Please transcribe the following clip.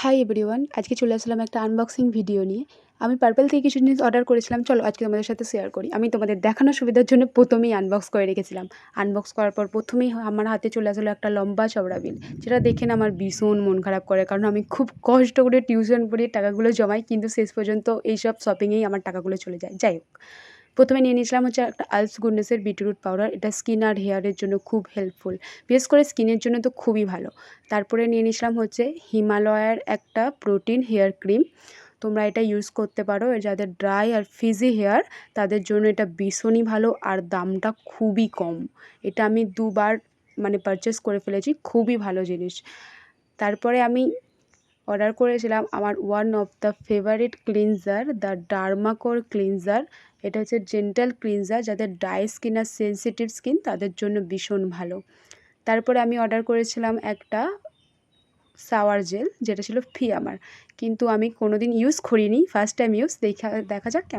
Hi everyone, আজকে চলে আসলাম একটা আনবক্সিং ভিডিও নিয়ে। আমি পার্পল থেকে কিছু জিনিস অর্ডার করেছিলাম, চলো আজকে তোমাদের সাথে শেয়ার করি। আমি তোমাদের দেখানোর সুবিধার জন্য প্রথমেই আনবক্স করে রেখেছিলাম। আনবক্স করার পর প্রথমেই আমার হাতে চলে আসলো একটা লম্বা চওড়া বিল, যেটা দেখে না আমার ভীষণ মন খারাপ করে, কারণ আমি খুব কষ্ট করে টিউশন পড়ে টাকাগুলো জমাই, কিন্তু শেষ পর্যন্ত এইসব শপিংয়েই আমার টাকাগুলো চলে যায়। যাই হোক, প্রথমে নিয়ে নিয়েছিলাম হচ্ছে একটা আলস গুডনেসের বিটরুট পাউডার। এটা স্কিন আর হেয়ারের জন্য খুব হেল্পফুল, বিশেষ করে স্কিনের জন্য তো খুবই ভালো। তারপরে নিয়ে নিয়েছিলাম হচ্ছে হিমালয়ার একটা প্রোটিন হেয়ার ক্রিম। তোমরা এটা ইউজ করতে পারো, যাদের ড্রাই আর ফিজি হেয়ার তাদের জন্য এটা ভীষণই ভালো, আর দামটা খুবই কম। এটা আমি দুবার পারচেস করে ফেলেছি, খুবই ভালো জিনিস। তারপরে আমি অর্ডার করেছিলাম আমার one of the favourite cleanser, the ডার্মাকোর ক্লিনজার। এটা হচ্ছে জেন্টাল ক্লিনজার, যাদের ড্রাই স্কিন আর সেনসিটিভ স্কিন তাদের জন্য ভীষণ ভালো। তারপরে আমি অর্ডার করেছিলাম একটা শাওয়ার জেল, যেটা ছিল ফিয়ামার, কিন্তু আমি কোনোদিন ইউজ করিনি, ফার্স্ট টাইম ইউজ। দেখা যাক